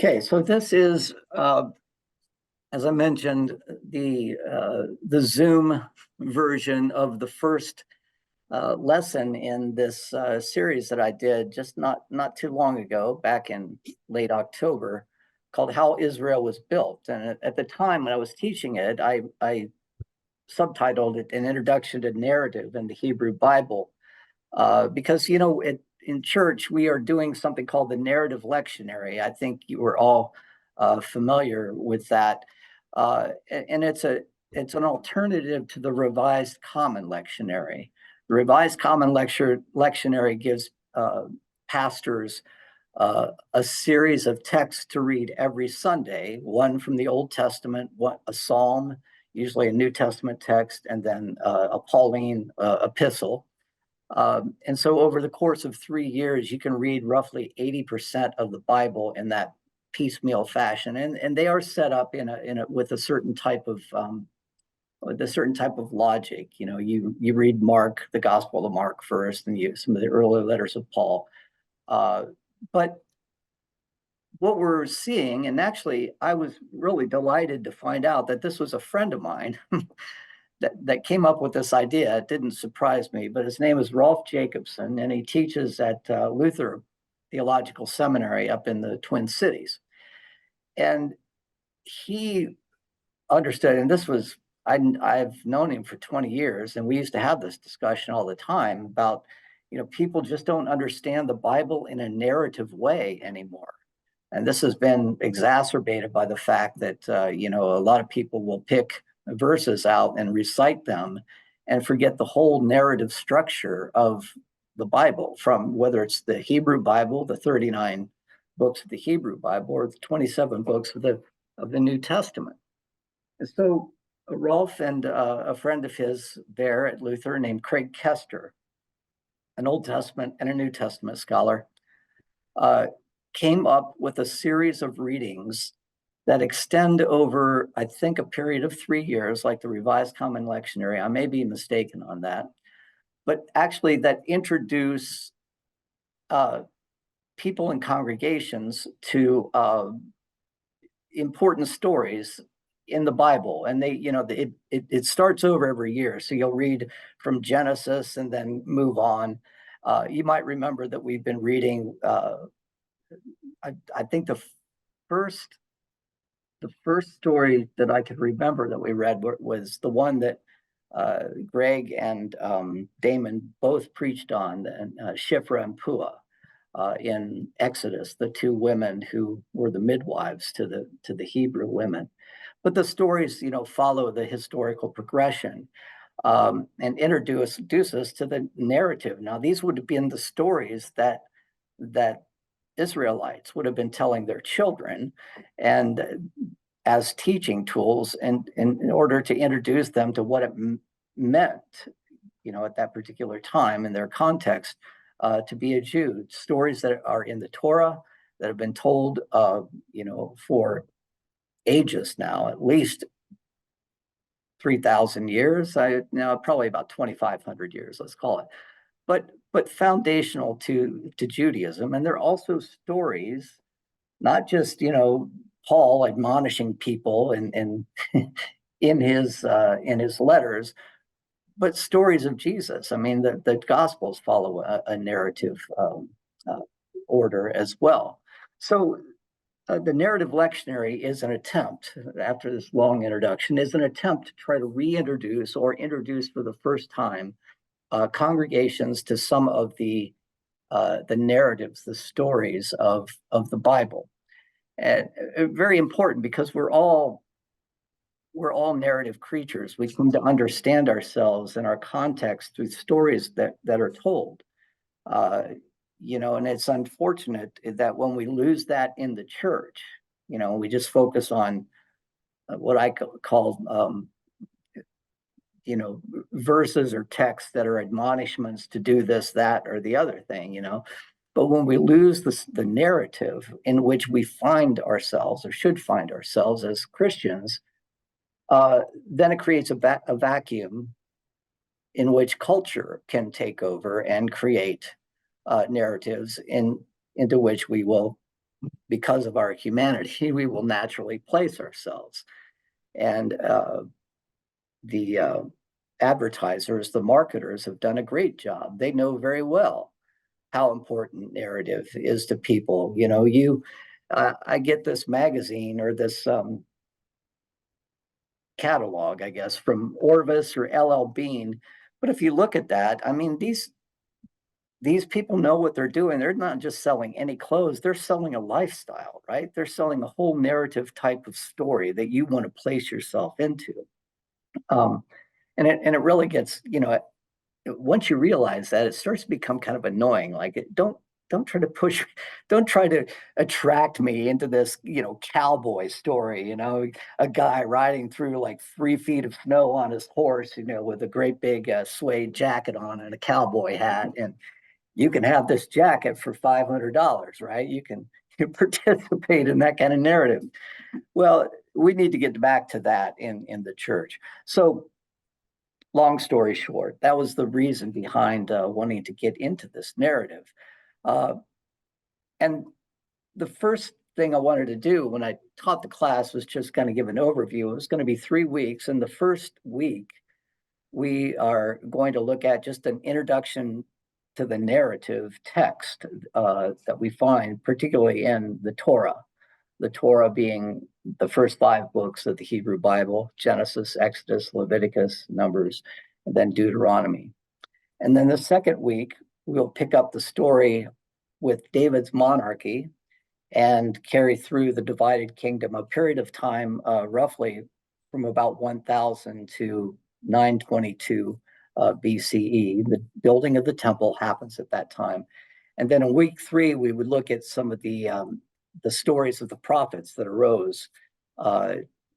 Okay, so this is, as I mentioned, the Zoom version of the first lesson in this series that I did just not too long ago, back in late October, called "How Israel Was Built." And at the time when I was teaching it, I subtitled it "An Introduction to Narrative in the Hebrew Bible," because in church we are doing something called the narrative lectionary. I think you were all familiar with that, and it's an alternative to the Revised Common Lectionary. The Revised Common Lectionary gives pastors a series of texts to read every Sunday, one from the Old Testament, a psalm, usually a New Testament text, and then a Pauline epistle. And so over the course of 3 years, you can read roughly 80% of the Bible in that piecemeal fashion. And they are set up with a certain type of logic. You read Mark, the Gospel of Mark first, and some of the earlier letters of Paul. But what we're seeing, and actually I was really delighted to find out that this was a friend of mine that came up with this idea. It didn't surprise me, but his name is Rolf Jacobson, and he teaches at Luther Theological Seminary up in the Twin Cities. And he understood, and I've known him for 20 years, and we used to have this discussion all the time about, people just don't understand the Bible in a narrative way anymore. And this has been exacerbated by the fact that, a lot of people will pick verses out and recite them and forget the whole narrative structure of the Bible, from whether it's the Hebrew Bible, the 39 books of the Hebrew Bible, or the 27 books of the New Testament. And so Rolf and a friend of his there at Luther named Craig Kester, an Old Testament and a New Testament scholar, came up with a series of readings that extend over, I think, a period of 3 years, like the Revised Common Lectionary. I may be mistaken on that, but actually that introduce people and congregations to important stories in the Bible. And it starts over every year. So you'll read from Genesis and then move on. You might remember that we've been reading, I think the first story that I could remember that we read was the one that Greg and Damon both preached on, Shiphrah and Puah in Exodus, the two women who were the midwives to the Hebrew women. But the stories, follow the historical progression and introduce us to the narrative. Now, these would have been the stories that Israelites would have been telling their children, and as teaching tools, and in order to introduce them to what it meant, at that particular time in their context, to be a Jew. Stories that are in the Torah that have been told, for ages now, at least 3,000 years. Probably about 2,500 years, let's call it. But foundational to Judaism. And they're also stories, not just, Paul admonishing people in his letters, but stories of Jesus. I mean, the Gospels follow a narrative order as well. So the narrative lectionary is an attempt, after this long introduction, is an attempt to try to reintroduce or introduce for the first time congregations to some of the narratives, the stories of the Bible. And very important, because we're all narrative creatures. We come to understand ourselves and our context through stories that are told. And it's unfortunate that when we lose that in the church, we just focus on what I call verses or texts that are admonishments to do this, that, or the other thing, But when we lose the narrative in which we find ourselves, or should find ourselves as Christians, then it creates a vacuum in which culture can take over and create narratives into which we will because of our humanity, we will naturally place ourselves. And the advertisers, the marketers have done a great job. They know very well how important narrative is to people. I get this magazine or this catalog, I guess, from Orvis or LL Bean. But if you look at that, I mean, these people know what they're doing. They're not just selling any clothes, they're selling a lifestyle, right? They're selling a whole narrative type of story that you want to place yourself into. Um, and it really gets, once you realize that, it starts to become kind of annoying. Like, don't try to push, don't try to attract me into this, cowboy story. A guy riding through like 3 feet of snow on his horse, with a great big suede jacket on and a cowboy hat, and you can have this jacket for $500, right? You can participate in that kind of narrative. Well, we need to get back to that in the church. So long story short, that was the reason behind wanting to get into this narrative. Uh, and the first thing I wanted to do when I taught the class was just kind of give an overview. It was going to be 3 weeks. And the first week, we are going to look at just an introduction to the narrative text that we find, particularly in the Torah. The Torah being the first 5 books of the Hebrew Bible: Genesis, Exodus, Leviticus, Numbers, and then Deuteronomy. And then the second week, we'll pick up the story with David's monarchy and carry through the divided kingdom, a period of time roughly from about 1000 to 922 BCE. The building of the temple happens at that time. And then in week 3, we would look at some of the stories of the prophets that arose,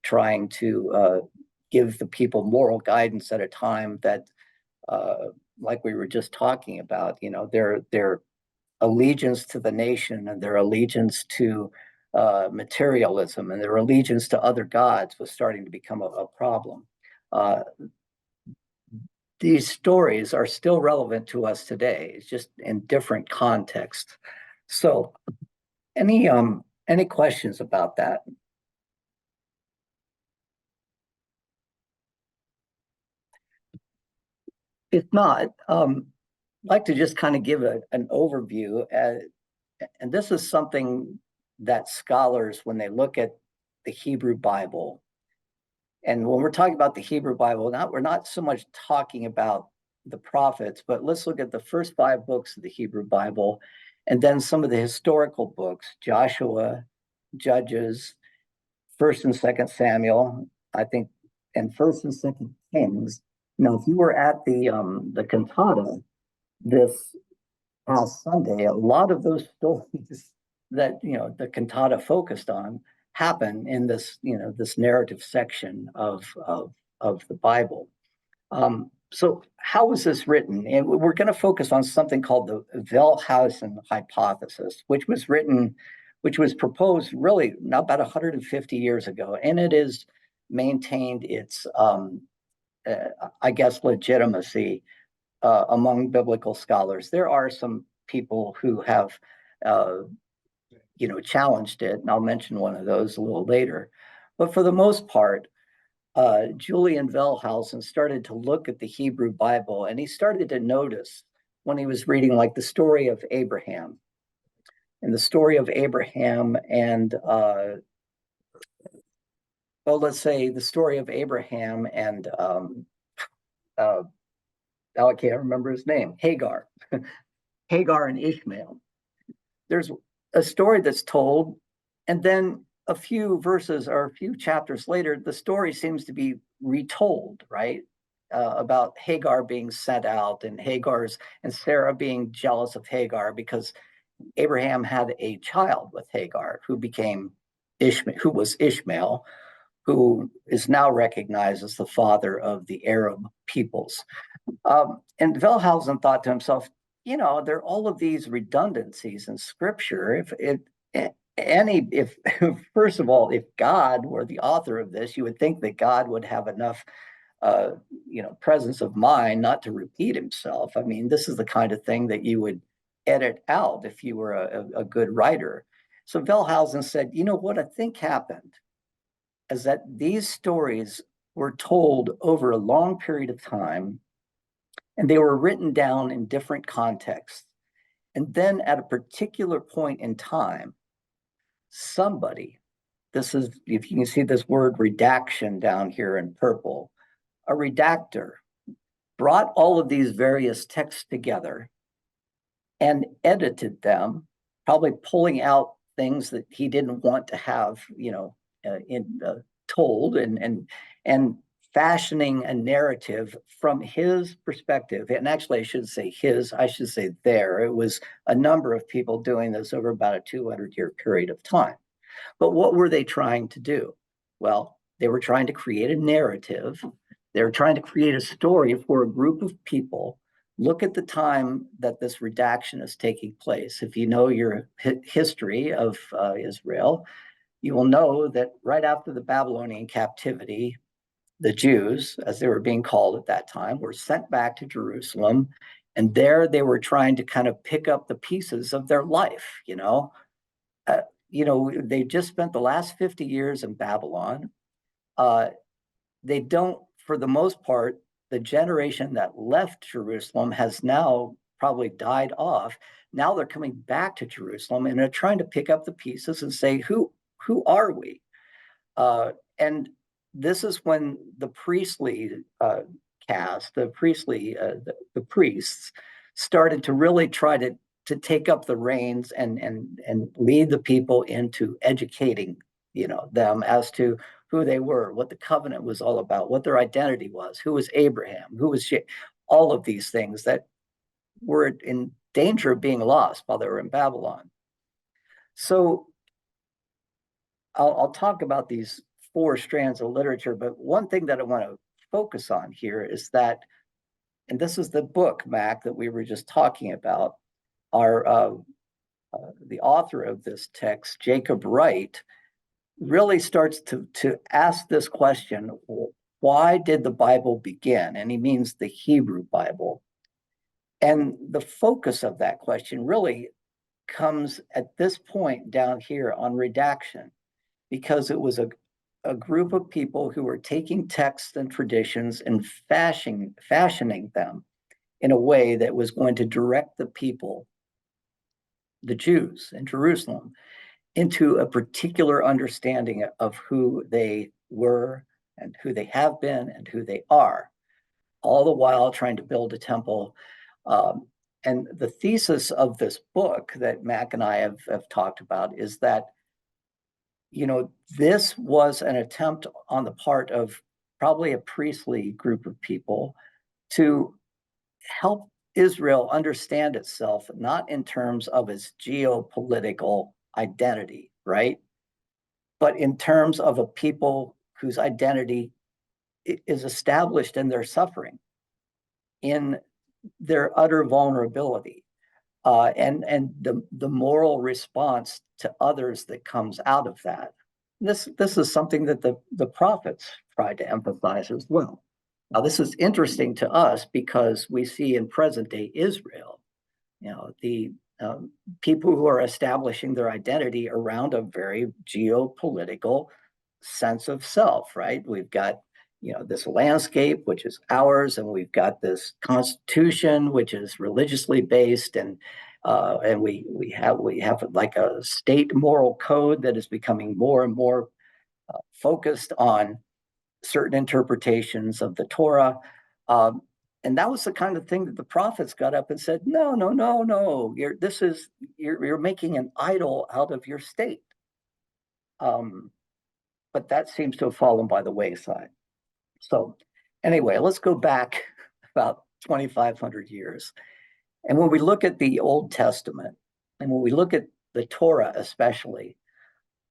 trying to give the people moral guidance at a time that, like we were just talking about, their allegiance to the nation and their allegiance to materialism and their allegiance to other gods was starting to become a problem. These stories are still relevant to us today. It's just in different contexts. So, any questions about that? If not, I'd like to just kind of give an overview. And this is something that scholars, when they look at the Hebrew Bible, and when we're talking about the Hebrew Bible, we're not so much talking about the prophets, but let's look at the first 5 books of the Hebrew Bible, and then some of the historical books: Joshua, Judges, First and Second Samuel, I think, and First and Second Kings. Now, if you were at the cantata this past Sunday, a lot of those stories that the cantata focused on happen in this narrative section of the Bible. So how was this written? And we're going to focus on something called the Wellhausen hypothesis, which was proposed really about 150 years ago, and it is maintained its, I guess, legitimacy among biblical scholars. There are some people who have, challenged it, and I'll mention one of those a little later. But for the most part, Julian Wellhausen started to look at the Hebrew Bible, and he started to notice when he was reading, like, the story of Abraham, and the story of Abraham, and let's say the story of Abraham and I can't remember his name, Hagar, Hagar and Ishmael. There's a story that's told, and then a few verses or a few chapters later, the story seems to be retold, right? About Hagar being sent out, and Sarah being jealous of Hagar because Abraham had a child with Hagar who became Ishmael, who was Ishmael, who is now recognized as the father of the Arab peoples. And Wellhausen thought to himself, there are all of these redundancies in Scripture. If first of all, if God were the author of this, you would think that God would have enough, presence of mind not to repeat himself. This is the kind of thing that you would edit out if you were a good writer. So Wellhausen said, you know what I think happened is that these stories were told over a long period of time, and they were written down in different contexts. And then at a particular point in time, somebody, this is, if you can see this word redaction down here in purple, a redactor brought all of these various texts together and edited them, probably pulling out things that he didn't want to have, told, and fashioning a narrative from his perspective. And actually, I should say his, I should say their. It was a number of people doing this over about a 200-year period of time. But what were they trying to do? Well, they were trying to create a narrative. They were trying to create a story for a group of people. Look at the time that this redaction is taking place. If you know your history of Israel, you will know that right after the Babylonian captivity, the Jews, as they were being called at that time, were sent back to Jerusalem. And there they were trying to kind of pick up the pieces of their life, they just spent the last 50 years in Babylon. They don't, for the most part, the generation that left Jerusalem has now probably died off. Now they're coming back to Jerusalem and they're trying to pick up the pieces and say, who are we? And this is when the priestly caste, the priests started to really try to take up the reins and lead the people into educating, them as to who they were, what the covenant was all about, what their identity was, who was Abraham, who was all of these things that were in danger of being lost while they were in Babylon. So I'll talk about these 4 strands of literature, but one thing that I want to focus on here is that, and this is the book, Mac, that we were just talking about, the author of this text, Jacob Wright, really starts to ask this question: why did the Bible begin? And he means the Hebrew Bible. And the focus of that question really comes at this point down here on redaction, because it was a group of people who were taking texts and traditions and fashioning them in a way that was going to direct the people, the Jews in Jerusalem, into a particular understanding of who they were and who they have been and who they are, all the while trying to build a temple. And the thesis of this book that Mac and I have talked about is that, this was an attempt on the part of probably a priestly group of people to help Israel understand itself, not in terms of its geopolitical identity, right? But in terms of a people whose identity is established in their suffering, in their utter vulnerability, and the moral response to others that comes out of that. This is something that the prophets tried to emphasize as well. Now, this is interesting to us because we see in present day Israel, the people who are establishing their identity around a very geopolitical sense of self, right? We've got, this landscape, which is ours, and we've got this constitution, which is religiously based, and we have like a state moral code that is becoming more and more focused on certain interpretations of the Torah. And that was the kind of thing that the prophets got up and said, no, you're making an idol out of your state. But that seems to have fallen by the wayside. So anyway, let's go back about 2,500 years. And when we look at the Old Testament, and when we look at the Torah especially,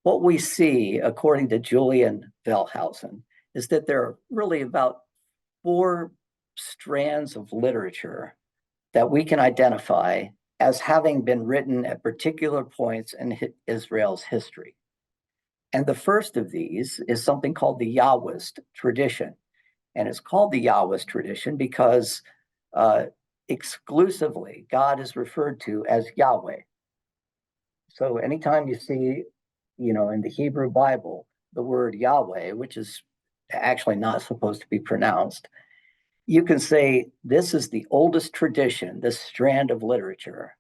what we see, according to Julian Wellhausen, is that there are really about 4 strands of literature that we can identify as having been written at particular points in Israel's history. And the first of these is something called the Yahwist tradition. And it's called the Yahwist tradition because exclusively God is referred to as Yahweh. So anytime you see, in the Hebrew Bible, the word Yahweh, which is actually not supposed to be pronounced, you can say this is the oldest tradition, this strand of literature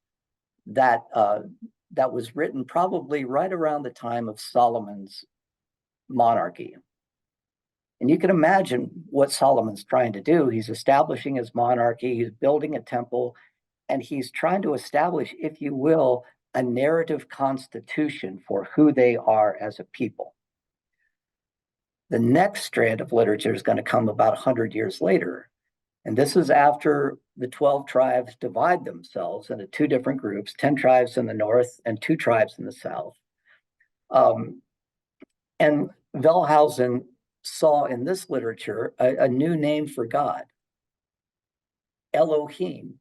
that that was written probably right around the time of Solomon's monarchy. And you can imagine what Solomon's trying to do. He's establishing his monarchy, he's building a temple, and he's trying to establish, if you will, a narrative constitution for who they are as a people. The next strand of literature is going to come about 100 years later. And this is after the 12 tribes divide themselves into two different groups, 10 tribes in the north and 2 tribes in the south. And Wellhausen saw in this literature a new name for God, Elohim.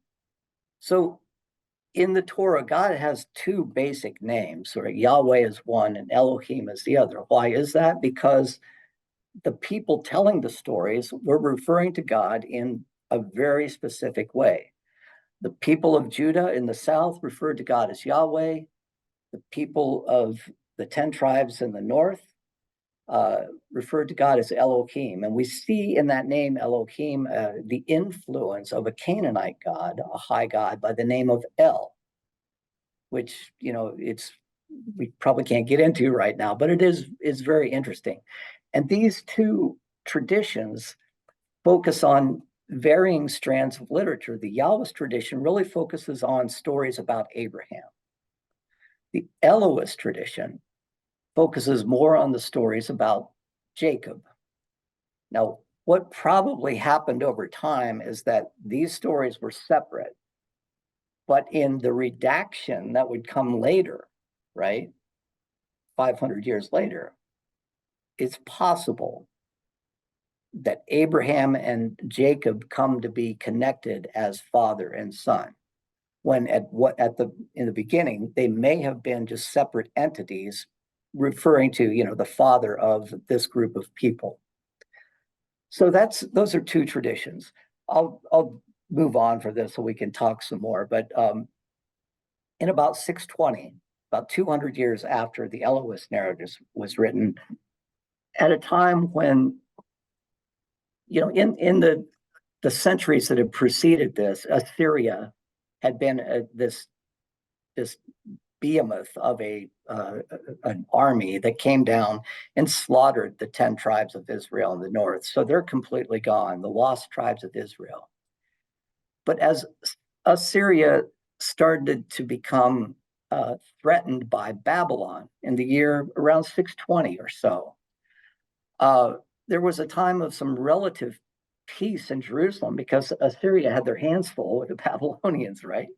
So in the Torah, God has 2 basic names, or Yahweh is one and Elohim is the other. Why is that? Because the people telling the stories were referring to God in a very specific way. The people of Judah in the south referred to God as Yahweh. The people of the 10 tribes in the north referred to God as Elohim. And we see in that name, Elohim, the influence of a Canaanite god, a high god by the name of El, which, we probably can't get into right now, but it is very interesting. And these 2 traditions focus on varying strands of literature. The Yahwist tradition really focuses on stories about Abraham. The Elohist tradition focuses more on the stories about Jacob. Now, what probably happened over time is that these stories were separate, but in the redaction that would come later, right, 500 years later, it's possible that Abraham and Jacob come to be connected as father and son, when in the beginning they may have been just separate entities referring to the father of this group of people. So those are 2 traditions. I'll move on for this so we can talk some more. But in about 620, about 200 years after the Elohist narrative was written, at a time when in the centuries that had preceded this, Assyria had been this behemoth of an army that came down and slaughtered the 10 tribes of Israel in the north. So they're completely gone, the lost tribes of Israel. But as Assyria started to become threatened by Babylon in the year around 620 or so, there was a time of some relative peace in Jerusalem because Assyria had their hands full with the Babylonians, right?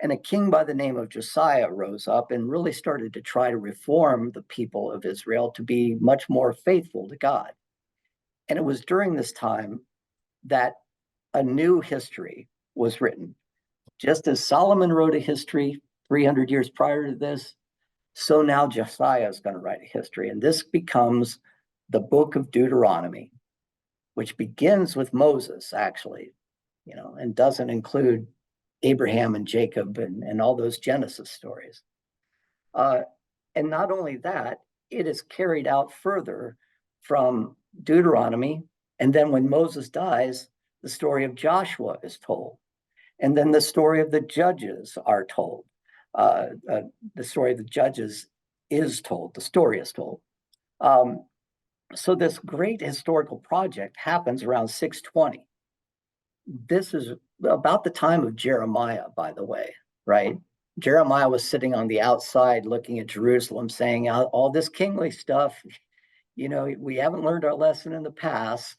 And a king by the name of Josiah rose up and really started to try to reform the people of Israel to be much more faithful to God. And it was during this time that a new history was written. Just as Solomon wrote a history 300 years prior to this, so now Josiah is going to write a history. And this becomes the book of Deuteronomy, which begins with Moses, actually, and doesn't include Abraham and Jacob and all those Genesis stories. And not only that, it is carried out further from Deuteronomy. And then when Moses dies, the story of Joshua is told. And then the story of the judges are told. The story of the judges is told. The story is told. So this great historical project happens around 620. This is about the time of Jeremiah, by the way, right? Jeremiah was sitting on the outside looking at Jerusalem saying, all this kingly stuff, we haven't learned our lesson in the past,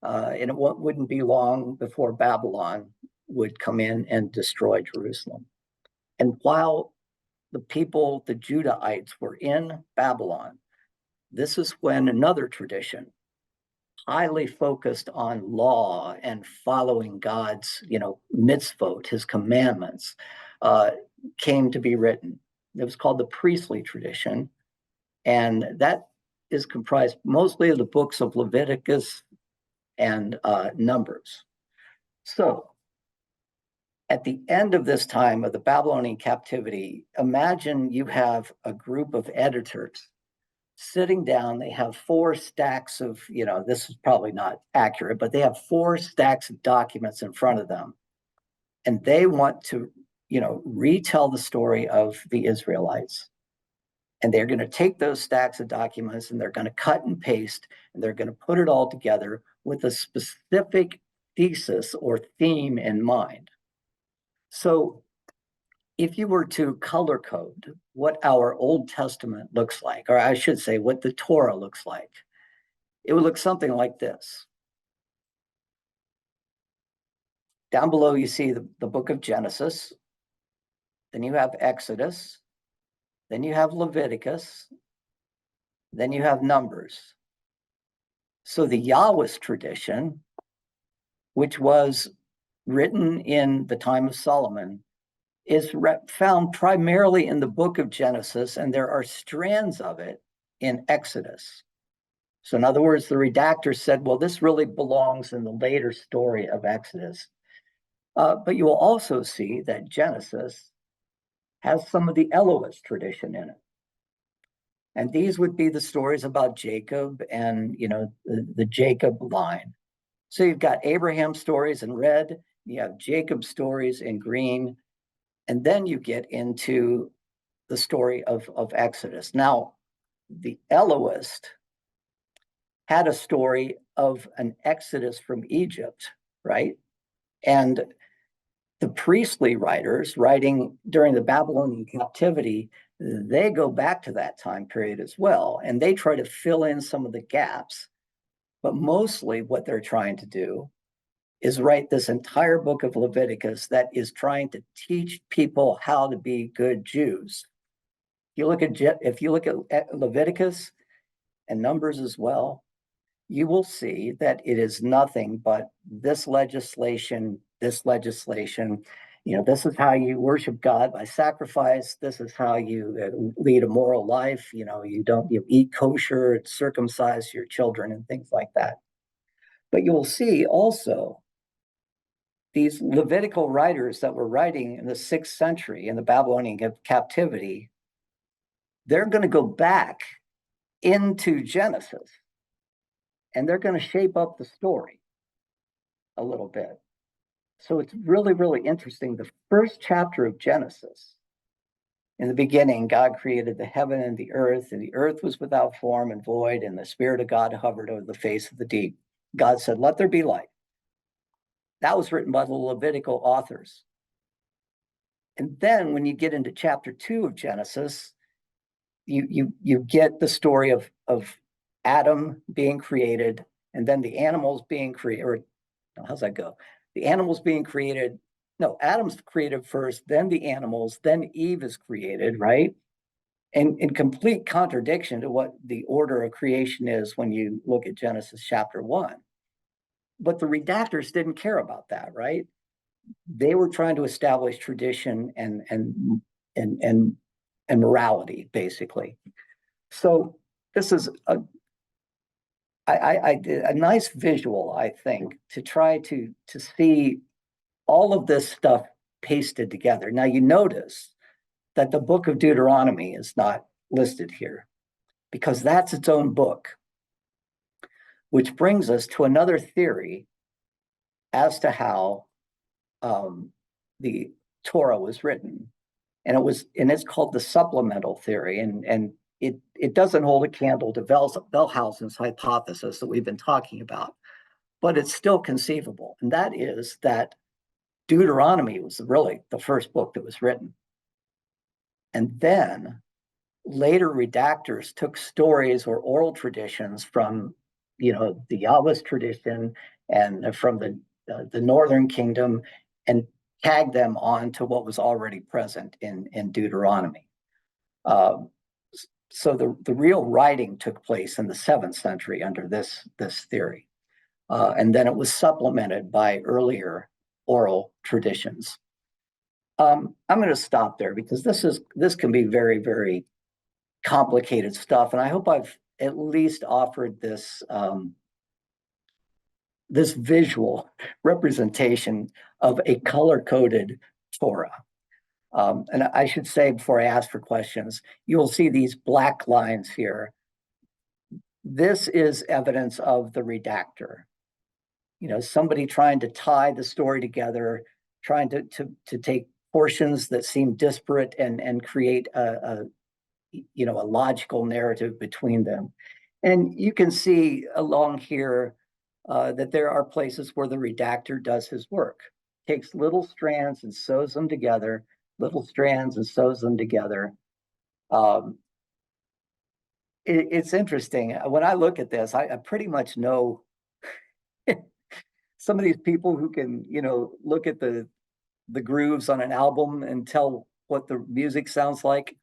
and it wouldn't be long before Babylon would come in and destroy Jerusalem. And while the people, the Judahites, were in Babylon, this is when another tradition, highly focused on law and following God's, mitzvot, his commandments, came to be written. It was called the priestly tradition. And that is comprised mostly of the books of Leviticus and Numbers. So at the end of this time of the Babylonian captivity, imagine you have a group of editors sitting down. They have 4 stacks of, this is probably not accurate, but they have 4 stacks of documents in front of them. And they want to, retell the story of the Israelites. And they're going to take those stacks of documents and they're going to cut and paste and they're going to put it all together with a specific thesis or theme in mind. So if you were to color code what our Old Testament looks like, or I should say what the Torah looks like, it would look something like this. Down below, you see the book of Genesis. Then you have Exodus. Then you have Leviticus. Then you have Numbers. So the Yahwist tradition, which was written in the time of Solomon, is found primarily in the book of Genesis, and there are strands of it in Exodus. So in other words, the redactor said, well, this really belongs in the later story of Exodus. But you will also see that Genesis has some of the Elohist tradition in it. And these would be the stories about Jacob and, the Jacob line. So you've got Abraham stories in red, you have Jacob stories in green, and then you get into the story of Exodus. Now, the Elohist had a story of an exodus from Egypt, right? And the priestly writers writing during the Babylonian captivity, they go back to that time period as well. And they try to fill in some of the gaps. But mostly what they're trying to do is write this entire book of Leviticus that is trying to teach people how to be good Jews. If you look at Leviticus and Numbers as well, you will see that it is nothing but this legislation. This is how you worship God by sacrifice. This is how you lead a moral life. You eat kosher, circumcise your children, and things like that. But you will see also these Levitical writers that were writing in the 6th century in the Babylonian captivity, they're going to go back into Genesis and they're going to shape up the story a little bit. So it's really, really interesting. The first chapter of Genesis, in the beginning, God created the heaven and the earth was without form and void, and the Spirit of God hovered over the face of the deep. God said, let there be light. That was written by the Levitical authors. And then when you get into chapter 2 of Genesis, you get the story of Adam being created, and then the animals being created. Or how's that go? The animals being created. No, Adam's created first, then the animals, then Eve is created, right? And in complete contradiction to what the order of creation is when you look at Genesis chapter 1. But the redactors didn't care about that, right? They were trying to establish tradition and morality, basically. So this is a nice visual, I think, to try to see all of this stuff pasted together. Now you notice that the book of Deuteronomy is not listed here because that's its own book, which brings us to another theory as to how the Torah was written. And it's called the supplemental theory. And it doesn't hold a candle to Wellhausen's hypothesis that we've been talking about, but it's still conceivable. And that is that Deuteronomy was really the first book that was written. And then later redactors took stories or oral traditions from, the Yahwist tradition and from the Northern Kingdom and tagged them on to what was already present in Deuteronomy. So the real writing took place in the 7th century under this theory. And then it was supplemented by earlier oral traditions. I'm going to stop there because this can be very, very complicated stuff. And I hope I've at least offered this this visual representation of a color-coded Torah. And I should say, before I ask for questions, you will see these black lines here. This is evidence of the redactor. Somebody trying to tie the story together, trying to take portions that seem disparate and create a logical narrative between them. And you can see along here that there are places where the redactor does his work, takes little strands and sews them together, little strands and sews them together. It's interesting. When I look at this, I pretty much know some of these people who can, look at the grooves on an album and tell what the music sounds like.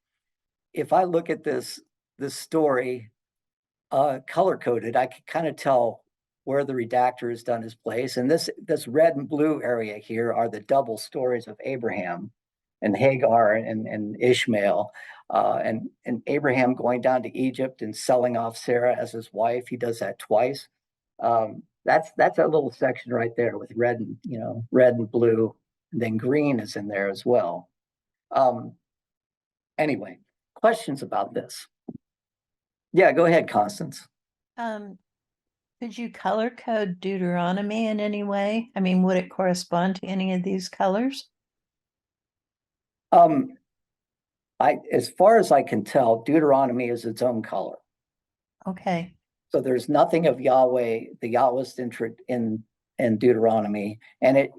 If I look at this story color coded, I can kind of tell where the redactor has done his place. And this red and blue area here are the double stories of Abraham and Hagar and Ishmael, and Abraham going down to Egypt and selling off Sarah as his wife. He does that twice. That's that little section right there with red and blue, and then green is in there as well. Anyway, questions about this? Yeah, go ahead, Constance. Could you color code Deuteronomy in any way? I mean, would it correspond to any of these colors? As far as I can tell, Deuteronomy is its own color. Okay. So there's nothing of Yahweh, the Yahwist in Deuteronomy, and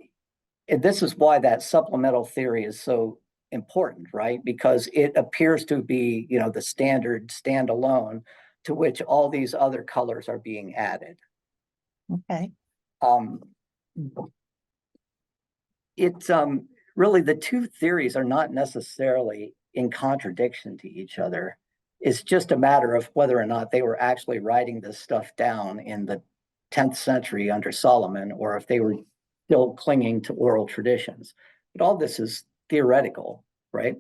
this is why that supplemental theory is so important, right? Because it appears to be, the standard standalone to which all these other colors are being added. Okay. It's really, the two theories are not necessarily in contradiction to each other. It's just a matter of whether or not they were actually writing this stuff down in the 10th century under Solomon, or if they were still clinging to oral traditions. But all this is theoretical, right?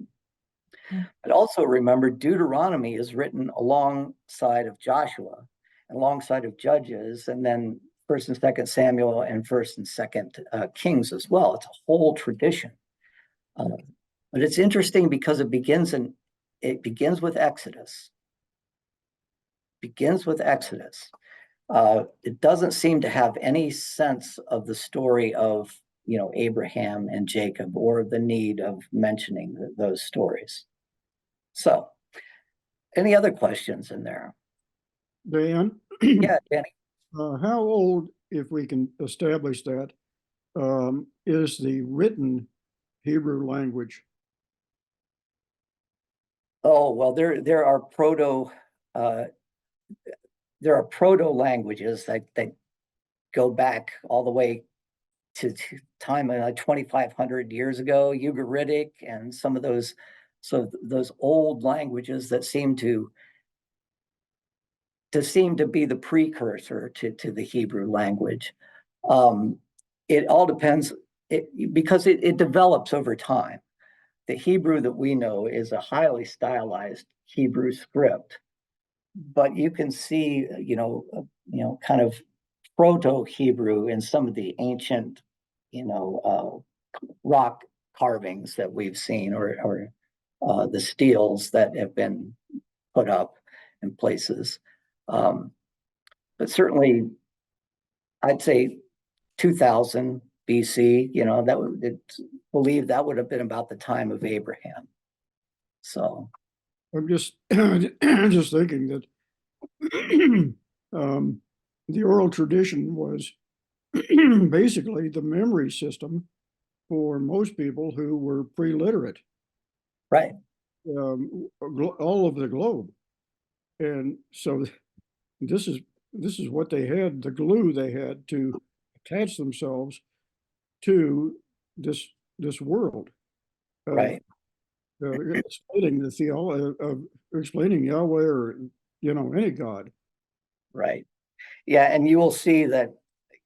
But also remember, Deuteronomy is written alongside of Joshua, alongside of Judges, and then First and Second Samuel and First and Second Kings as well. It's a whole tradition. But it's interesting because it begins with Exodus. It doesn't seem to have any sense of the story of Abraham and Jacob, or the need of mentioning those stories. So, any other questions in there? Dan? Yeah, Danny. How old, if we can establish that, is the written Hebrew language? Oh, well, there are proto languages that go back all the way to time 2,500 years ago, Ugaritic, and some of those old languages that seem to be the precursor to the Hebrew language. It all depends, because it develops over time. The Hebrew that we know is a highly stylized Hebrew script, but you can see, kind of proto-Hebrew in some of the ancient, rock carvings that we've seen, or the steels that have been put up in places. But certainly, I'd say 2000 BC, believe that would have been about the time of Abraham. So I'm just just thinking that the oral tradition was basically the memory system for most people who were pre-literate, right, all over the globe. And so this is what they had, the glue they had to attach themselves to this world. right. Explaining the theology of explaining Yahweh, or any God. Right. Yeah, and you will see that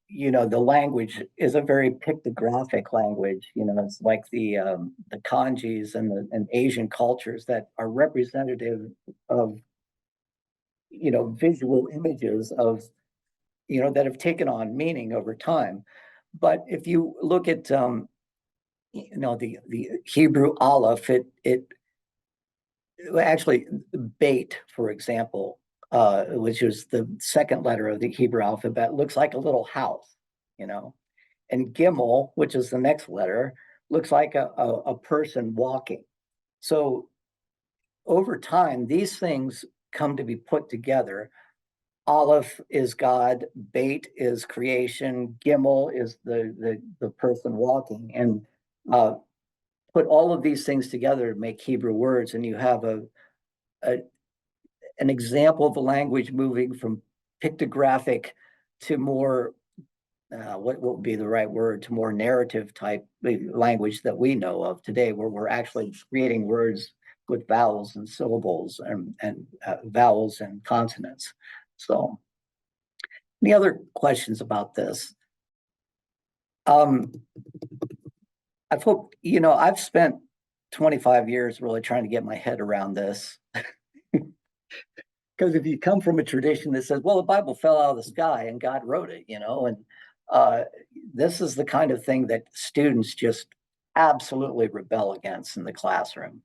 the language is a very pictographic language. It's like the kanjis and Asian cultures that are representative of visual images of that have taken on meaning over time. But if you look at, the Hebrew aleph, it actually, bait, for example, which is the second letter of the Hebrew alphabet, looks like a little house, and gimel, which is the next letter, looks like a person walking. So over time, these things come to be put together. Aleph is God, bait is creation, gimel is the person walking, and put all of these things together to make Hebrew words, and you have an example of a language moving from pictographic to more what would be the right word, to more narrative type language that we know of today, where we're actually creating words with vowels and syllables and vowels and consonants. So, any other questions about this? I've hoped, I've spent 25 years really trying to get my head around this. Because if you come from a tradition that says, well, the Bible fell out of the sky and God wrote it, and this is the kind of thing that students just absolutely rebel against in the classroom,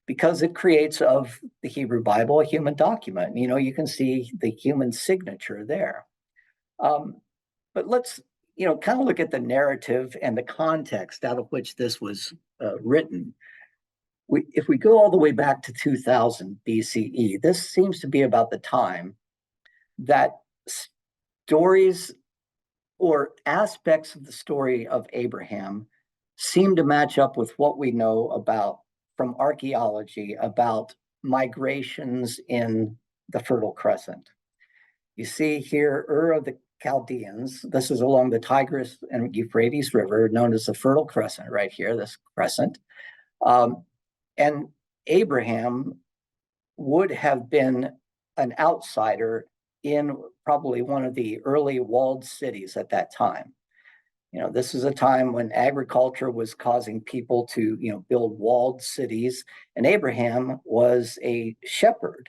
because it creates of the Hebrew Bible a human document. You can see the human signature there. But let's, kind of look at the narrative and the context out of which this was written. If we go all the way back to 2000 BCE, this seems to be about the time that stories or aspects of the story of Abraham seem to match up with what we know about from archaeology about migrations in the Fertile Crescent. You see here Ur of the Chaldeans. This is along the Tigris and Euphrates River, known as the Fertile Crescent right here, this crescent. And Abraham would have been an outsider in probably one of the early walled cities at that time. This is a time when agriculture was causing people to, build walled cities, and Abraham was a shepherd.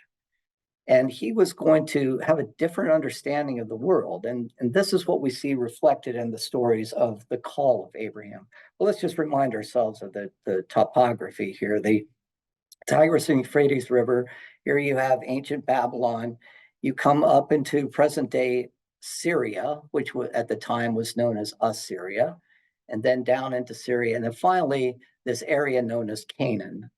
And he was going to have a different understanding of the world. And this is what we see reflected in the stories of the call of Abraham. Well, let's just remind ourselves of the topography here. The Tigris and Euphrates River, here you have ancient Babylon. You come up into present day Syria, which at the time was known as Assyria, and then down into Syria. And then finally, this area known as Canaan.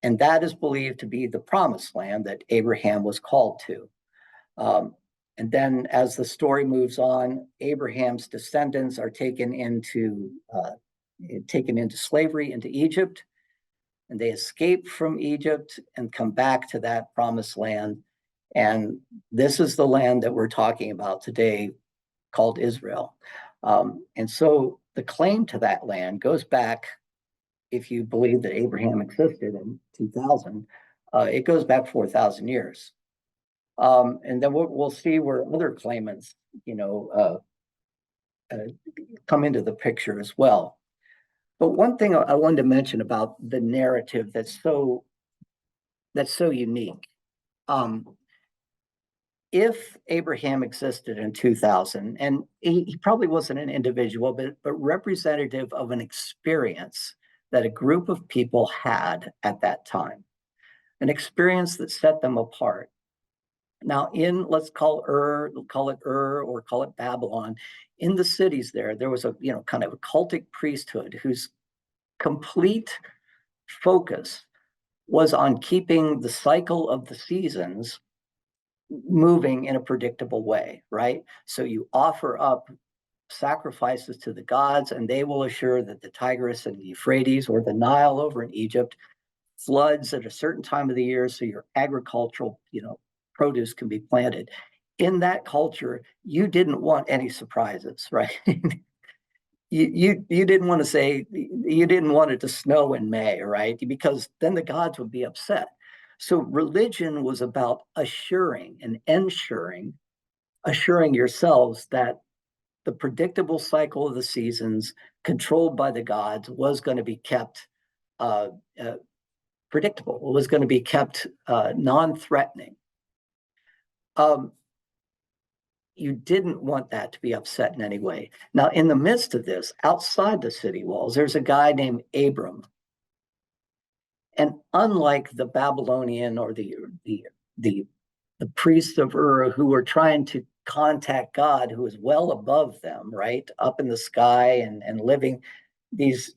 And that is believed to be the promised land that Abraham was called to. And then as the story moves on, Abraham's descendants are taken into slavery into Egypt, and they escape from Egypt and come back to that promised land. And this is the land that we're talking about today, called Israel. And so the claim to that land goes back, if you believe that Abraham existed in 2000, it goes back 4,000 years. And then we'll see where other claimants, come into the picture as well. But one thing I wanted to mention about the narrative that's so unique. If Abraham existed in 2000, and he probably wasn't an individual, but representative of an experience that a group of people had at that time, an experience that set them apart. Now, let's call it Ur or call it Babylon. In the cities there was a kind of a cultic priesthood whose complete focus was on keeping the cycle of the seasons moving in a predictable way, right? So you offer up sacrifices to the gods, and they will assure that the Tigris and the Euphrates, or the Nile over in Egypt, floods at a certain time of the year so your agricultural, produce can be planted. In that culture, you didn't want any surprises, right? you didn't want to say, you didn't want it to snow in May, right? Because then the gods would be upset. So religion was about assuring and ensuring yourselves that the predictable cycle of the seasons controlled by the gods was going to be kept predictable. It was going to be kept non-threatening. you didn't want that to be upset in any way. Now, in the midst of this, outside the city walls, there's a guy named Abram. And unlike the Babylonian or the priests of Ur who were trying to contact God, who is well above them, right, up in the sky and living these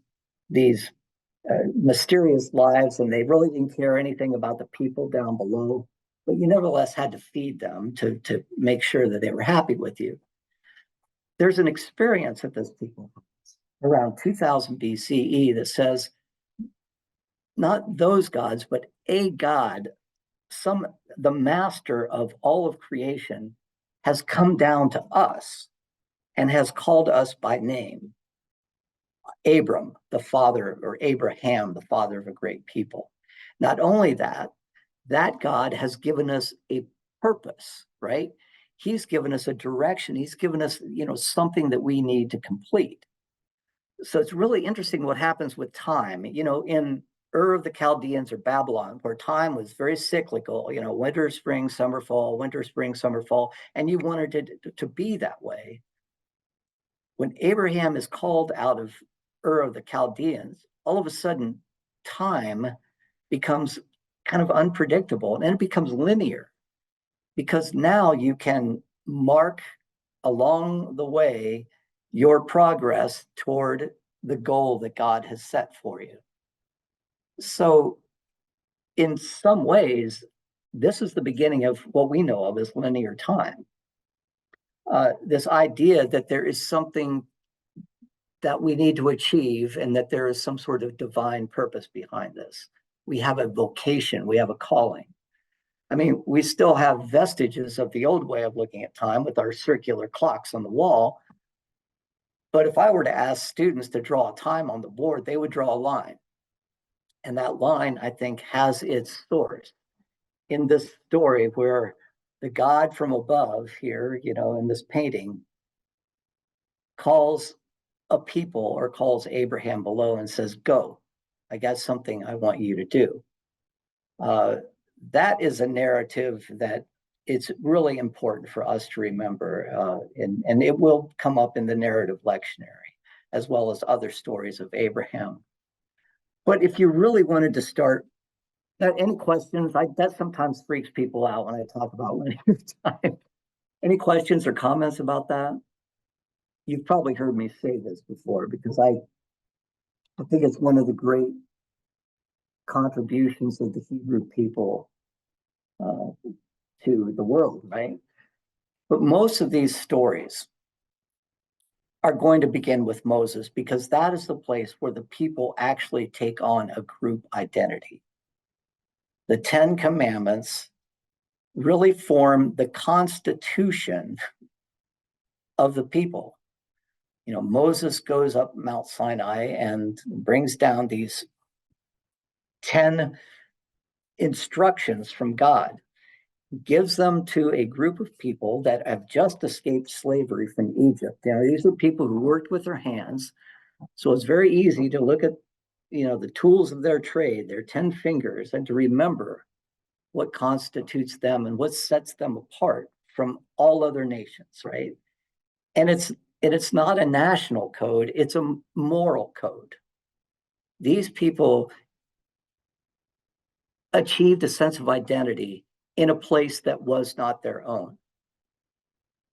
mysterious lives, and they really didn't care anything about the people down below, but you nevertheless had to feed them to make sure that they were happy with you. There's an experience at this people around 2000 BCE that says not those gods, but a God, the master of all of creation, has come down to us and has called us by name. Abram, the father, or Abraham, the father of a great people. Not only that, that God has given us a purpose, right? He's given us a direction. He's given us, something that we need to complete. So it's really interesting what happens with time. In Ur of the Chaldeans or Babylon, where time was very cyclical, winter, spring, summer, fall, winter, spring, summer, fall, and you wanted it to be that way. When Abraham is called out of Ur of the Chaldeans, all of a sudden time becomes kind of unpredictable, and it becomes linear, because now you can mark along the way your progress toward the goal that God has set for you. So in some ways, this is the beginning of what we know of as linear time. This idea that there is something that we need to achieve and that there is some sort of divine purpose behind this. We have a vocation, we have a calling. I mean, we still have vestiges of the old way of looking at time with our circular clocks on the wall. But if I were to ask students to draw a time on the board, they would draw a line. And that line, I think, has its source in this story where the God from above here, in this painting, calls a people or calls Abraham below and says, go, I got something I want you to do. That is a narrative that it's really important for us to remember, and it will come up in the narrative lectionary, as well as other stories of Abraham. But if you really wanted to start, any questions? That sometimes freaks people out when I talk about linear time. Any questions or comments about that? You've probably heard me say this before, because I think it's one of the great contributions of the Hebrew people to the world, right? But most of these stories are going to begin with Moses, because that is the place where the people actually take on a group identity. The 10 Commandments really form the constitution of the people. Moses goes up Mount Sinai and brings down these 10 instructions from God, gives them to a group of people that have just escaped slavery from Egypt. These are people who worked with their hands. So it's very easy to look at, the tools of their trade, their 10 fingers, and to remember what constitutes them and what sets them apart from all other nations, right? And it's not a national code, it's a moral code. These people achieved a sense of identity in a place that was not their own.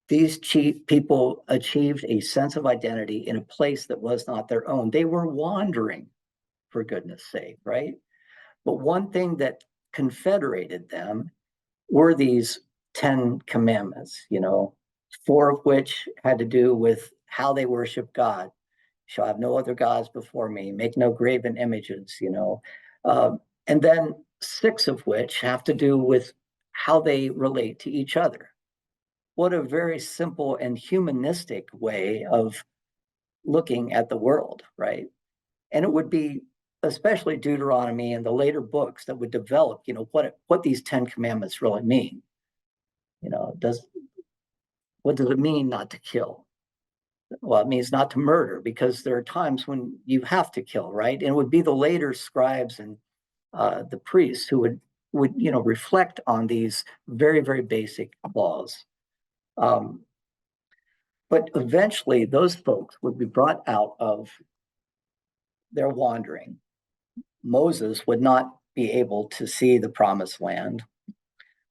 These people achieved a sense of identity in a place that was not their own. They were wandering, for goodness sake, right? But one thing that confederated them were these 10 commandments, 4 of which had to do with how they worship God. Shall have no other gods before me, make no graven images, and then 6 of which have to do with how they relate to each other. What a very simple and humanistic way of looking at the world, right? And it would be especially Deuteronomy and the later books that would develop, what these 10 commandments really mean. What does it mean not to kill? Well, it means not to murder, because there are times when you have to kill, right? And it would be the later scribes and the priests who would reflect on these very, very basic laws. But eventually those folks would be brought out of their wandering. Moses would not be able to see the promised land.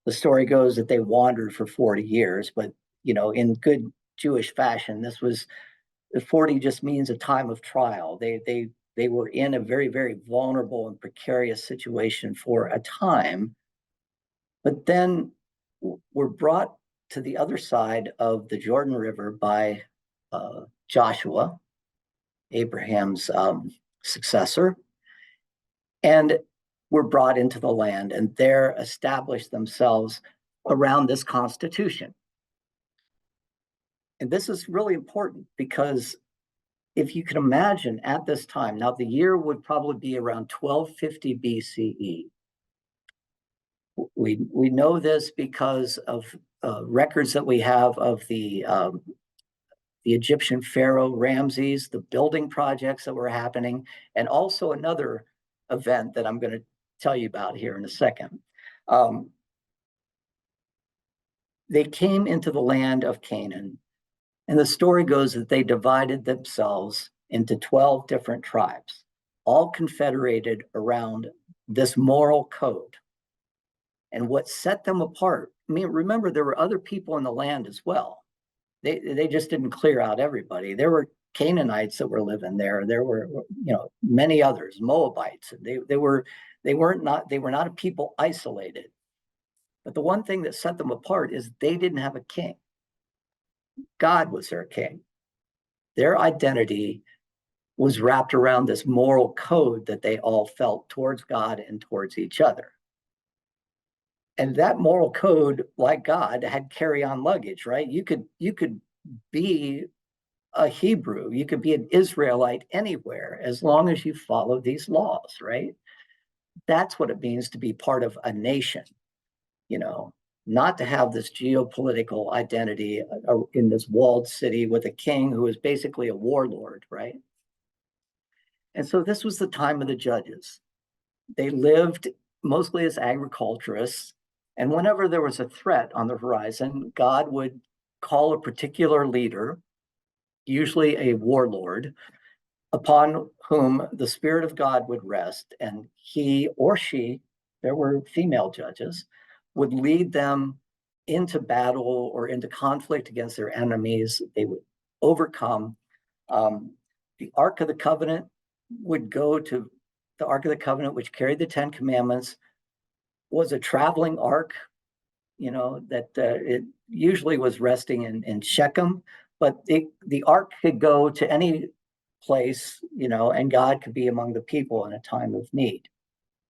The story goes that they wandered for 40 years, but in good Jewish fashion, this was 40 just means a time of trial. They were in a very, very vulnerable and precarious situation for a time, but then were brought to the other side of the Jordan River by Joshua, Abraham's successor, and were brought into the land and there established themselves around this constitution. And this is really important because if you can imagine at this time, now the year would probably be around 1250 BCE. We know this because of records that we have of the Egyptian pharaoh Ramses, the building projects that were happening, and also another event that I'm going to tell you about here in a second. They came into the land of Canaan, and the story goes that they divided themselves into 12 different tribes, all confederated around this moral code. And what set them apart, I mean, remember, there were other people in the land as well. They just didn't clear out everybody. There were Canaanites that were living there. There were, many others, Moabites. They were not a people isolated. But the one thing that set them apart is they didn't have a king. God was their king. Their identity was wrapped around this moral code that they all felt towards God and towards each other. And that moral code, like God, had carry-on luggage, right? You could be a Hebrew, you could be an Israelite anywhere as long as you follow these laws, right? That's what it means to be part of a nation, not to have this geopolitical identity in this walled city with a king who is basically a warlord, right? And so this was the time of the judges. They lived mostly as agriculturists, and whenever there was a threat on the horizon, God would call a particular leader, usually a warlord, upon whom the Spirit of God would rest, and he or she, there were female judges, would lead them into battle or into conflict against their enemies. They would overcome. The Ark of the Covenant would go to the Ark of the Covenant, which carried the 10 Commandments, was a traveling ark, that it usually was resting in Shechem, but the ark could go to any place, and God could be among the people in a time of need.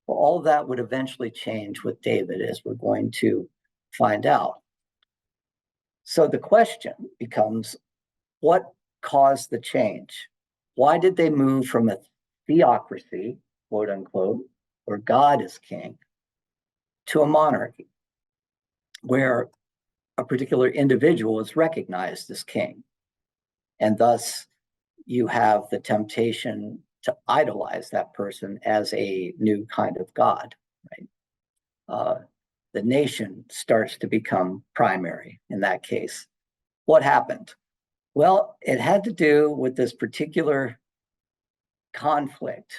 Well, all of that would eventually change with David, as we're going to find out. So the question becomes, what caused the change? Why did they move from a theocracy, quote unquote, where God is king, to a monarchy, where a particular individual is recognized as king? And thus, you have the temptation to idolize that person as a new kind of God, right? The nation starts to become primary in that case. What happened? Well, it had to do with this particular conflict.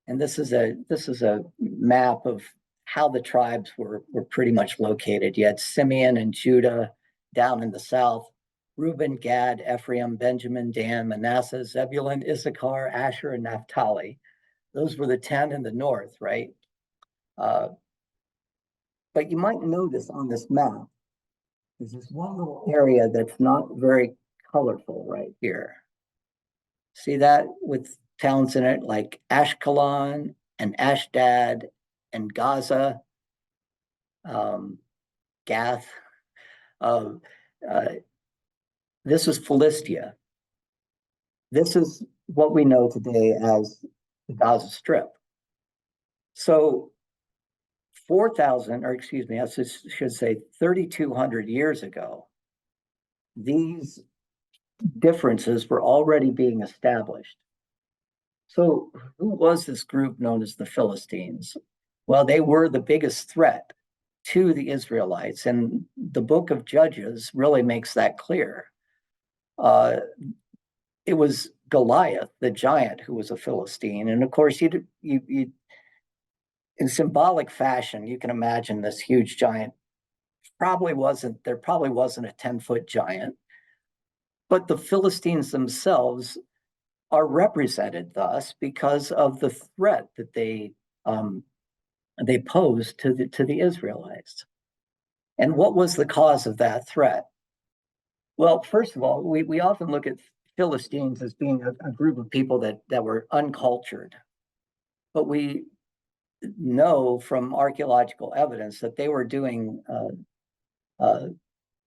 And this is a map of how the tribes were pretty much located. You had Simeon and Judah down in the south, Reuben, Gad, Ephraim, Benjamin, Dan, Manasseh, Zebulun, Issachar, Asher, and Naphtali. Those were the 10 in the north, right? But you might notice on this map, there's this one little area that's not very colorful right here. See that, with towns in it like Ashkelon and Ashdod and Gaza, Gath. This is Philistia. This is what we know today as the Gaza Strip. So 4,000, or excuse me, I should say 3,200 years ago, these differences were already being established. So who was this group known as the Philistines? Well, they were the biggest threat to the Israelites, and the book of Judges really makes that clear. it was Goliath, the giant, who was a Philistine. And of course, you in symbolic fashion, you can imagine this huge giant there probably wasn't a 10-foot giant, but the Philistines themselves are represented thus because of the threat that they posed to the Israelites. And what was the cause of that threat? Well, first of all, we often look at Philistines as being a group of people that were uncultured, but we know from archaeological evidence that they were doing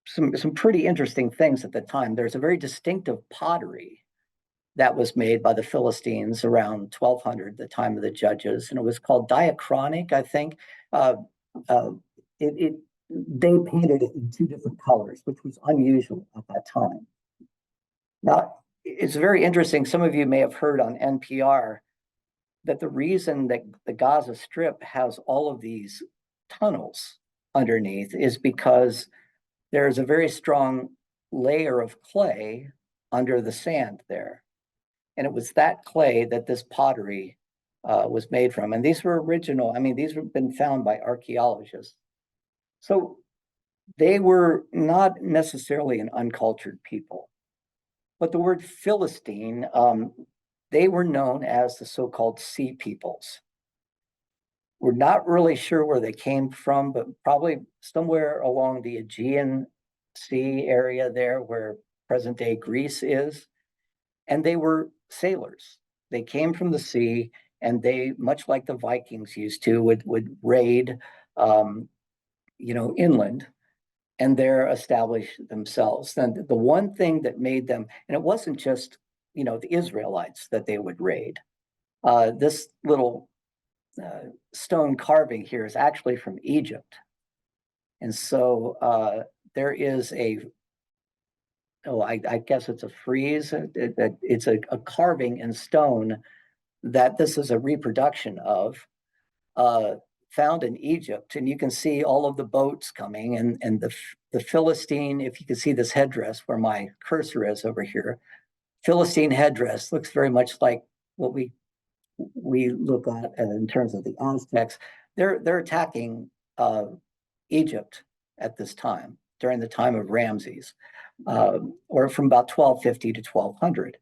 some pretty interesting things at the time. There's a very distinctive pottery that was made by the Philistines around 1200, the time of the judges, and it was called diachronic, I think. They painted it in two different colors, which was unusual at that time. Now, it's very interesting. Some of you may have heard on NPR that the reason that the Gaza Strip has all of these tunnels underneath is because there's a very strong layer of clay under the sand there. And it was that clay that this pottery was made from. And these were original. I mean, these have been found by archaeologists. So they were not necessarily an uncultured people. But the word Philistine, they were known as the so-called sea peoples. We're not really sure where they came from, but probably somewhere along the Aegean Sea area there where present-day Greece is. And they were sailors. They came from the sea, and they, much like the Vikings used to, would raid, inland, and there establish themselves. And the one thing that made them, and it wasn't just, the Israelites that they would raid. This little stone carving here is actually from Egypt. And so there is I guess it's a frieze. It's a carving in stone that this is a reproduction of, found in Egypt. And you can see all of the boats coming, and the Philistine, if you can see this headdress where my cursor is over here, Philistine headdress looks very much like what we look at in terms of the Aztecs. They're attacking Egypt at this time, during the time of Ramses, or from about 1250 to 1200.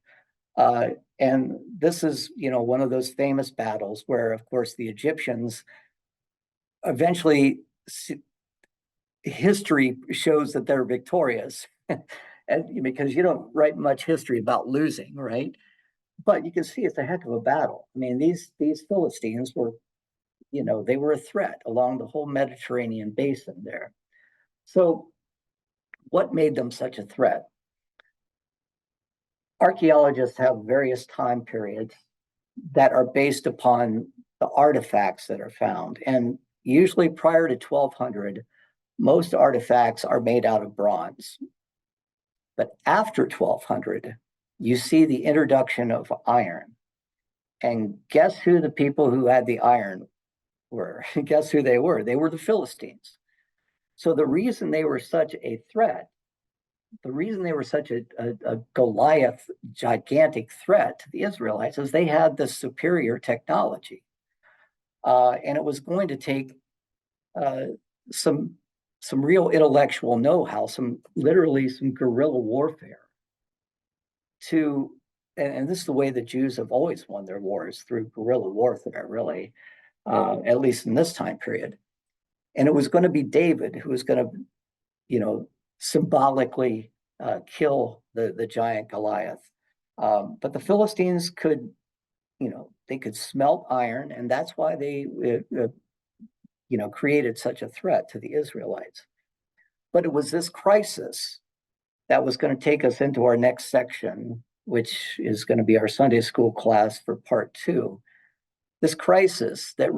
And this is, one of those famous battles where, of course, the Egyptians eventually, history shows that they're victorious, and because you don't write much history about losing, right? But you can see it's a heck of a battle. I mean, these Philistines were, they were a threat along the whole Mediterranean basin there. So what made them such a threat? Archaeologists have various time periods that are based upon the artifacts that are found. And usually prior to 1200, most artifacts are made out of bronze. But after 1200, you see the introduction of iron. And guess who the people who had the iron were? Guess who they were? They were the Philistines. So the reason they were such a threat, the reason they were such a Goliath, gigantic threat to the Israelites, is they had this superior technology. And it was going to take some real intellectual know-how, literally some guerrilla warfare and this is the way the Jews have always won their wars, through guerrilla warfare, really, at least in this time period. And it was going to be David who was going to, symbolically kill the giant Goliath. But the Philistines could, they could smelt iron, and that's why they, created such a threat to the Israelites. But it was this crisis that was going to take us into our next section, which is going to be our Sunday school class for part 2. This crisis that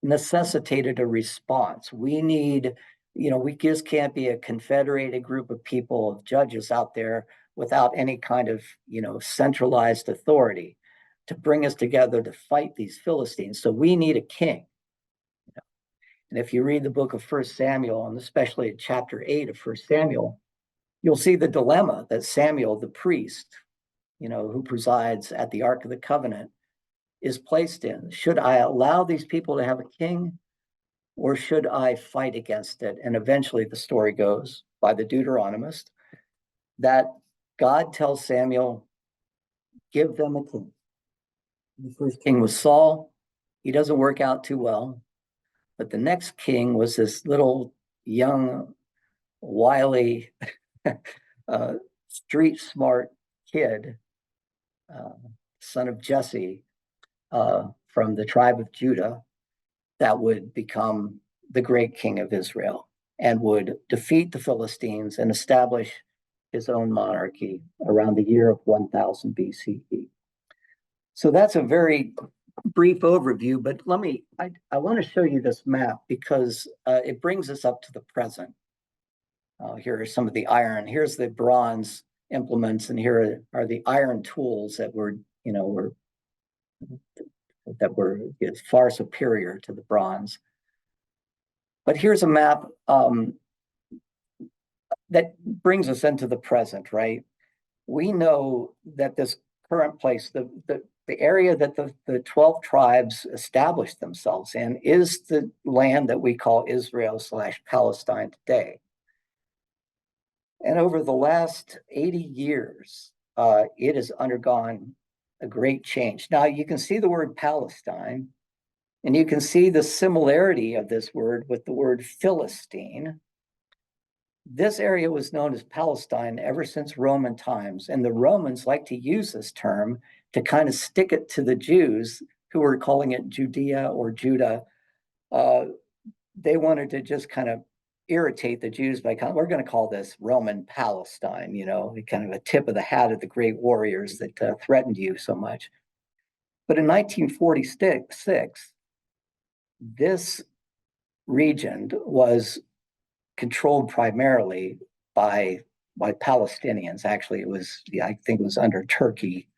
necessitated a response. We need, we just can't be a confederated group of people, of judges out there without any kind of, centralized authority to bring us together to fight these Philistines. So we need a king. And if you read the book of 1 Samuel, and especially chapter 8 of 1 Samuel, you'll see the dilemma that Samuel, the priest, who presides at the Ark of the Covenant, is placed in. Should I allow these people to have a king, or should I fight against it? And eventually the story goes by the Deuteronomist that God tells Samuel, give them a king. The first king was Saul. He doesn't work out too well. But the next king was this little young, wily, street smart kid, son of Jesse, from the tribe of Judah, that would become the great king of Israel and would defeat the Philistines and establish his own monarchy around the year of 1000 BCE. So that's a very brief overview, but I want to show you this map because it brings us up to the present. Here are some of the iron. Here's the bronze implements, and here are the iron tools that were far superior to the bronze. But here's a map that brings us into the present, right? We know that this current place, the area that the 12 tribes established themselves in, is the land that we call Israel/Palestine today. And over the last 80 years, it has undergone a great change. Now you can see the word Palestine, and you can see the similarity of this word with the word Philistine. This area was known as Palestine ever since Roman times, and the Romans like to use this term to kind of stick it to the Jews who were calling it Judea or Judah. They wanted to just kind of irritate the Jews by we're going to call this Roman Palestine, kind of a tip of the hat of the great warriors that threatened you so much. But in 1946, this region was controlled primarily by Palestinians. Actually, I think it was under Turkey.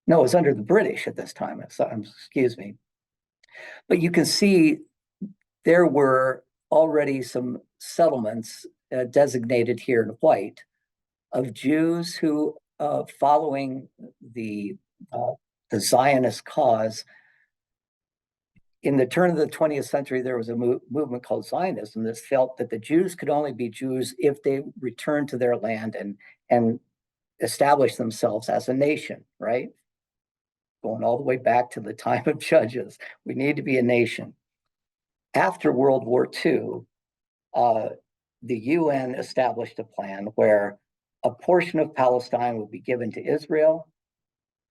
No, it was under the British at this time. Excuse me. But you can see there were already some settlements designated here in white of Jews who, following the Zionist cause, in the turn of the 20th century, there was a movement called Zionism that felt that the Jews could only be Jews if they returned to their land and established themselves as a nation, right? Going all the way back to the time of Judges. We need to be a nation. After World War II, the UN established a plan where a portion of Palestine would be given to Israel,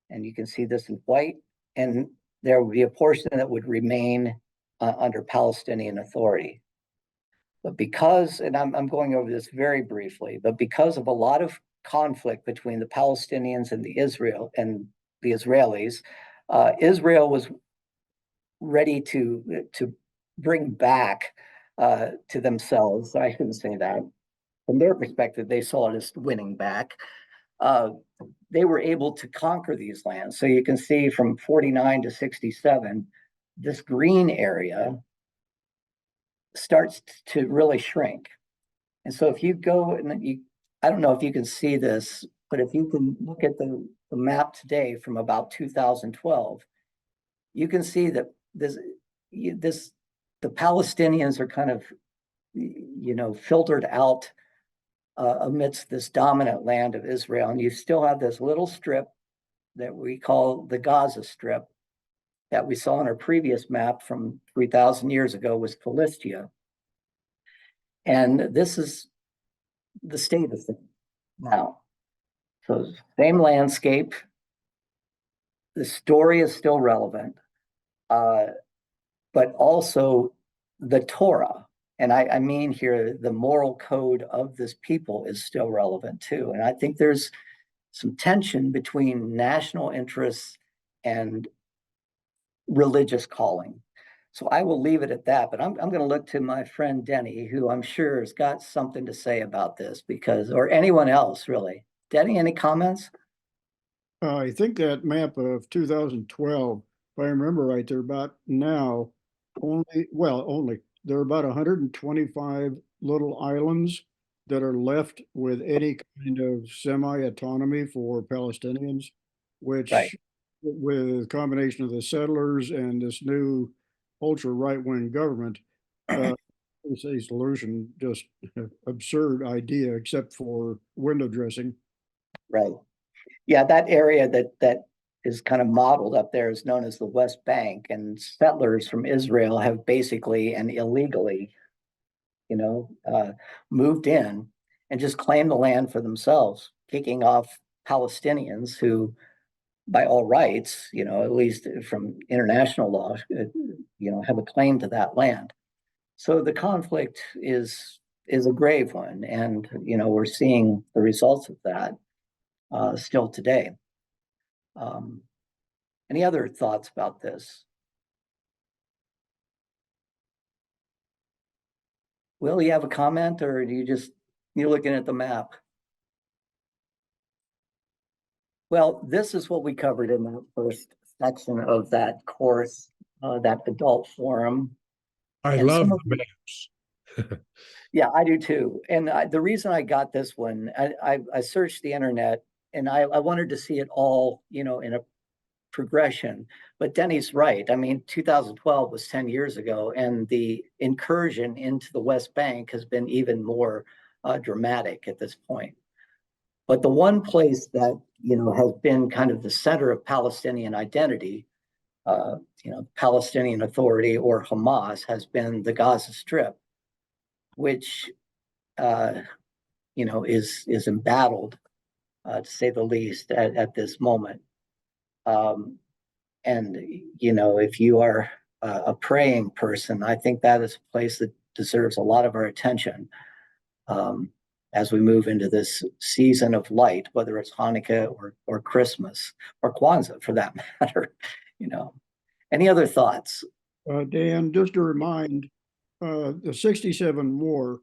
and you can see this in white, and there would be a portion that would remain under Palestinian authority. But because, and I'm going over this very briefly, but because of a lot of conflict between the Palestinians and the Israelis, Israel was ready to bring back to themselves. I shouldn't say that. From their perspective, they saw it as winning back. They were able to conquer these lands. So you can see from 49 to 67, this green area starts to really shrink. And so if you go, and I don't know if you can see this, but if you can look at the map today from about 2012, you can see that the Palestinians are kind of, filtered out amidst this dominant land of Israel. And you still have this little strip that we call the Gaza Strip that we saw on our previous map from 3,000 years ago was Philistia. And this is the state of things now. So same landscape. The story is still relevant, but also the Torah. And I mean here, the moral code of this people is still relevant too. And I think there's some tension between national interests and religious calling. So I will leave it at that, but I'm going to look to my friend Denny, who I'm sure has got something to say about this or anyone else really. Denny, any comments? I think that map of 2012, if I remember right, they're about now there are about 125 little islands that are left with any kind of semi-autonomy for Palestinians, which Right. with a combination of the settlers and this new ultra right-wing government, it's a solution, just absurd idea, except for window dressing. Right. Yeah, that area that is kind of modeled up there is known as the West Bank, and settlers from Israel have basically and illegally, moved in and just claimed the land for themselves, kicking off Palestinians who, by all rights, at least from international law, have a claim to that land. So the conflict is a grave one, and we're seeing the results of that still today. Any other thoughts about this? Will, you have a comment, or you're looking at the map? Well, this is what we covered in the first section of that course, that adult forum. I And love some of the maps. Yeah, I do too. And the reason I got this one, I searched the internet, and I wanted to see it all, in a progression. But Denny's right. I mean, 2012 was 10 years ago, and the incursion into the West Bank has been even more dramatic at this point. But the one place that, has been kind of the center of Palestinian identity, Palestinian Authority or Hamas, has been the Gaza Strip, which, is embattled, to say the least, at this moment. And, if you are a praying person, I think that is a place that deserves a lot of our attention as we move into this season of light, whether it's Hanukkah or Christmas or Kwanzaa for that matter. Any other thoughts? Dan, just to remind, the 67 war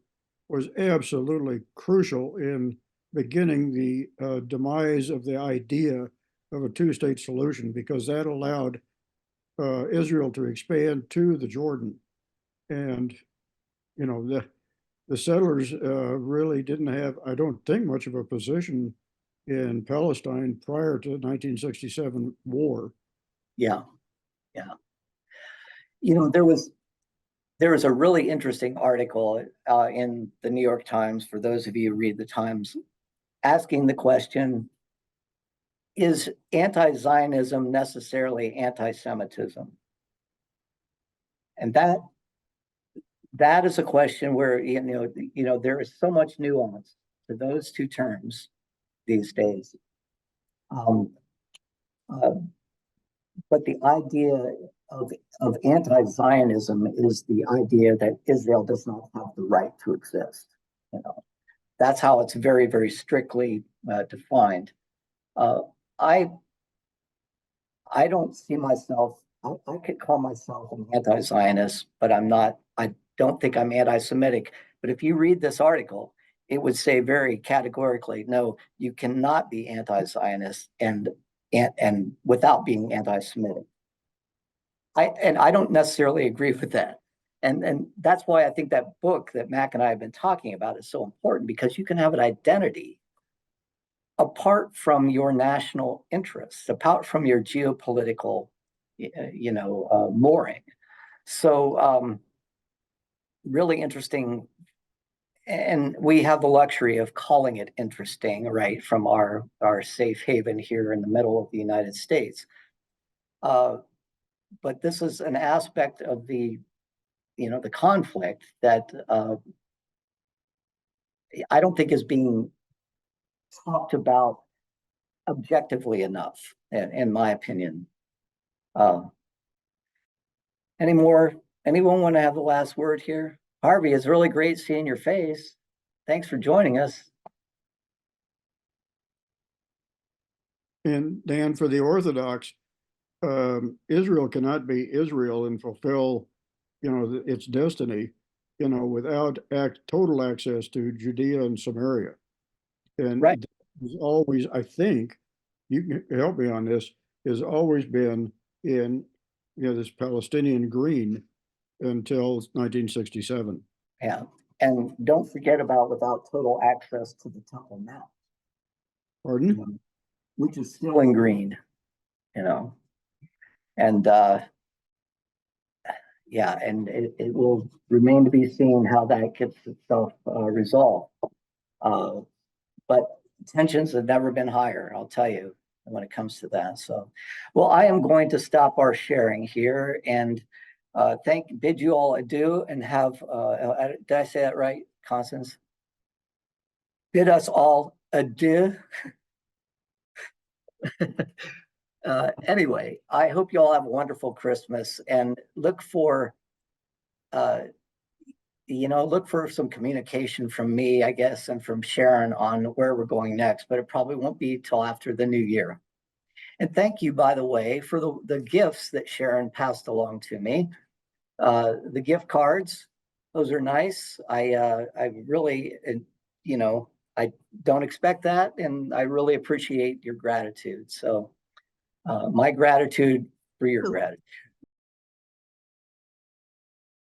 was absolutely crucial in beginning the demise of the idea of a two-state solution, because that allowed Israel to expand to the Jordan. And, the settlers really didn't have, I don't think, much of a position in Palestine prior to the 1967 war. Yeah. There was a really interesting article in the New York Times, for those of you who read the Times, asking the question, is anti-Zionism necessarily anti-Semitism? And that is a question where, there is so much nuance to those two terms these days. But the idea of anti-Zionism is the idea that Israel does not have the right to exist. That's how it's very, very strictly defined. I don't see myself. I could call myself an anti-Zionist, but I'm not. I don't think I'm anti-Semitic. But if you read this article, it would say very categorically, no, you cannot be anti-Zionist and without being anti-Semitic. I don't necessarily agree with that. And that's why I think that book that Mac and I have been talking about is so important, because you can have an identity apart from your national interests, apart from your geopolitical, mooring. So really interesting. And we have the luxury of calling it interesting, right, from our safe haven here in the middle of the United States. But this is an aspect of the conflict that I don't think is being talked about objectively enough, in my opinion. Anyone want to have the last word here? Harvey, it's really great seeing your face. Thanks for joining us. And Dan, for the Orthodox, Israel cannot be Israel and fulfill, its destiny, without total access to Judea and Samaria. And right. Is always, I think, you can help me on this, has always been in, this Palestinian green until 1967. Yeah. And don't forget about without total access to the Temple Mount, Pardon? which is still in green, you know. And yeah, and it will remain to be seen how that gets itself resolved. But tensions have never been higher, I'll tell you, when it comes to that. So, well, I am going to stop our sharing here and bid you all adieu and have, did I say that right, Constance? Bid us all adieu. Anyway, I hope you all have a wonderful Christmas and look for, look for some communication from me, I guess, and from Sharon on where we're going next, but it probably won't be till after the new year. And thank you, by the way, for the gifts that Sharon passed along to me. The gift cards, those are nice. I really, I don't expect that, and I really appreciate your gratitude. So my gratitude for your Cool. gratitude.